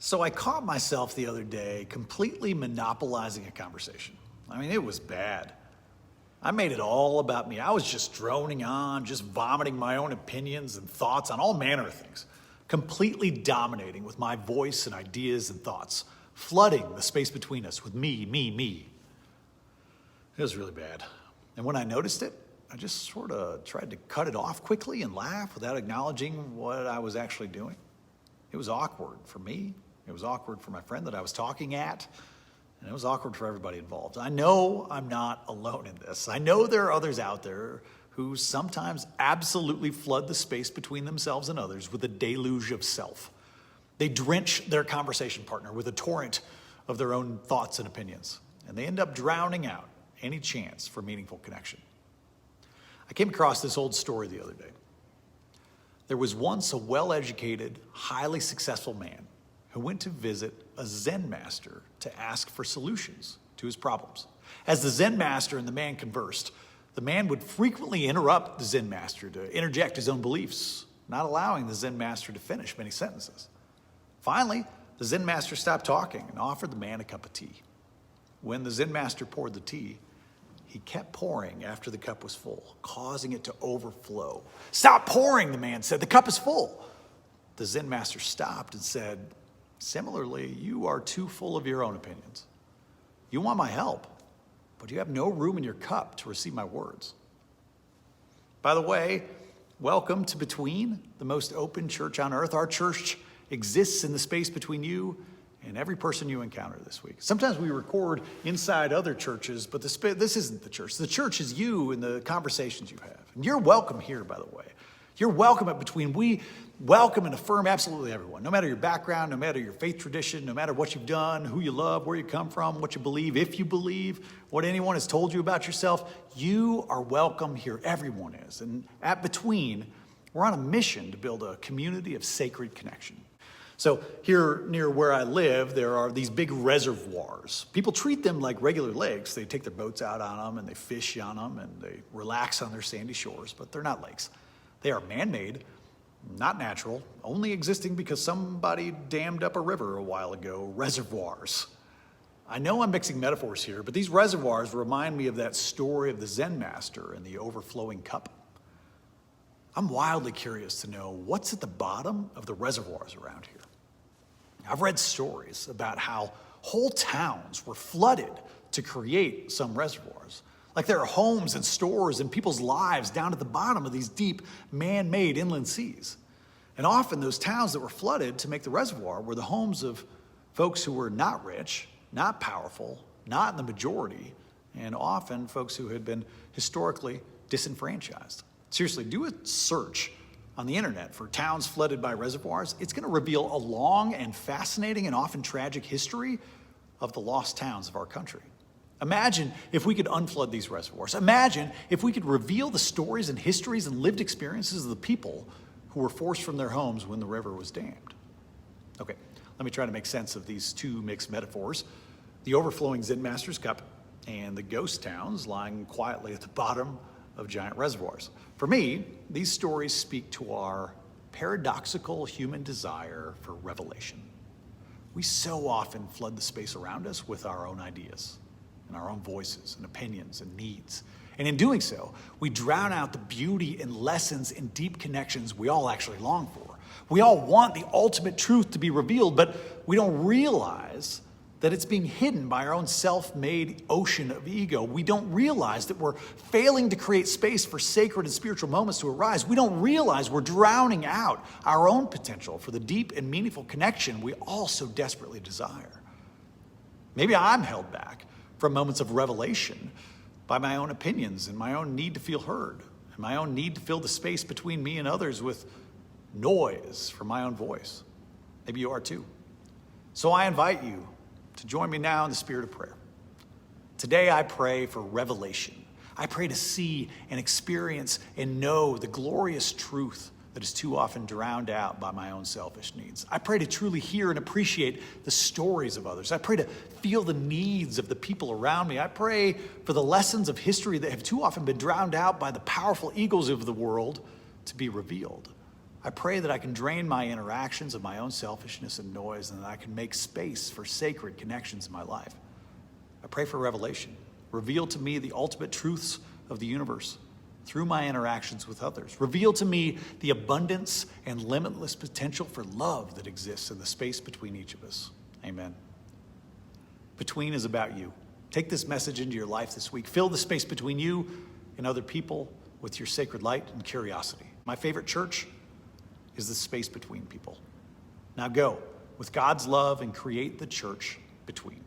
So I caught myself the other day completely monopolizing a conversation. I mean, it was bad. I made it all about me. I was just droning on, just vomiting my own opinions and thoughts on all manner of things, completely dominating with my voice and ideas and thoughts, flooding the space between us with me. It was really bad. And when I noticed it, I just sort of tried to cut it off quickly and laugh without acknowledging what I was actually doing. It was awkward for me. It was awkward for my friend that I was talking at. And it was awkward for everybody involved. I know I'm not alone in this. I know there are others out there who sometimes absolutely flood the space between themselves and others with a deluge of self. They drench their conversation partner with a torrent of their own thoughts and opinions. And they end up drowning out any chance for meaningful connection. I came across this old story the other day. There was once a well-educated, highly successful man who went to visit a Zen master to ask for solutions to his problems. As the Zen master and the man conversed, the man would frequently interrupt the Zen master to interject his own beliefs, not allowing the Zen master to finish many sentences. Finally, the Zen master stopped talking and offered the man a cup of tea. When the Zen master poured the tea, he kept pouring after the cup was full, causing it to overflow. "Stop pouring," the man said. "The cup is full." The Zen master stopped and said, "Similarly, you are too full of your own opinions. You want my help, but you have no room in your cup to receive my words." By the way, welcome to Between, the most open church on earth. Our church exists in the space between you and every person you encounter this week. Sometimes we record inside other churches, but this isn't the church. The church is you and the conversations you have. And you're welcome here, by the way. You're welcome at Between. We welcome and affirm absolutely everyone, no matter your background, no matter your faith tradition, no matter what you've done, who you love, where you come from, what you believe, if you believe, what anyone has told you about yourself. You are welcome here. Everyone is. And at Between, we're on a mission to build a community of sacred connection. So here near where I live, there are these big reservoirs. People treat them like regular lakes. They take their boats out on them and they fish on them and they relax on their sandy shores, but they're not lakes. They are man-made, not natural, only existing because somebody dammed up a river a while ago. Reservoirs. I know I'm mixing metaphors here, but these reservoirs remind me of that story of the Zen master and the overflowing cup. I'm wildly curious to know what's at the bottom of the reservoirs around here. I've read stories about how whole towns were flooded to create some reservoirs. Like there are homes and stores and people's lives down at the bottom of these deep man-made inland seas. And often those towns that were flooded to make the reservoir were the homes of folks who were not rich, not powerful, not in the majority, and often folks who had been historically disenfranchised. Seriously, do a search on the internet for towns flooded by reservoirs. It's going to reveal a long and fascinating and often tragic history of the lost towns of our country. Imagine if we could unflood these reservoirs. Imagine if we could reveal the stories and histories and lived experiences of the people who were forced from their homes when the river was dammed. Okay, let me try to make sense of these two mixed metaphors. The overflowing Zen master's cup and the ghost towns lying quietly at the bottom of giant reservoirs. For me, these stories speak to our paradoxical human desire for revelation. We so often flood the space around us with our own ideas and our own voices and opinions and needs. And in doing so, we drown out the beauty and lessons and deep connections we all actually long for. We all want the ultimate truth to be revealed, but we don't realize that it's being hidden by our own self-made ocean of ego. We don't realize that we're failing to create space for sacred and spiritual moments to arise. We don't realize we're drowning out our own potential for the deep and meaningful connection we all so desperately desire. Maybe I'm held back from moments of revelation by my own opinions and my own need to feel heard and my own need to fill the space between me and others with noise from my own voice. Maybe you are too. So I invite you to join me now in the spirit of prayer. Today I pray for revelation. I pray to see and experience and know the glorious truth that is too often drowned out by my own selfish needs. I pray to truly hear and appreciate the stories of others. I pray to feel the needs of the people around me. I pray for the lessons of history that have too often been drowned out by the powerful egos of the world to be revealed. I pray that I can drain my interactions of my own selfishness and noise, and that I can make space for sacred connections in my life. I pray for revelation. Reveal to me the ultimate truths of the universe through my interactions with others. Reveal to me the abundance and limitless potential for love that exists in the space between each of us. Amen. Between is about you. Take this message into your life this week. Fill the space between you and other people with your sacred light and curiosity. My favorite church is the space between people. Now go with God's love and create the church between.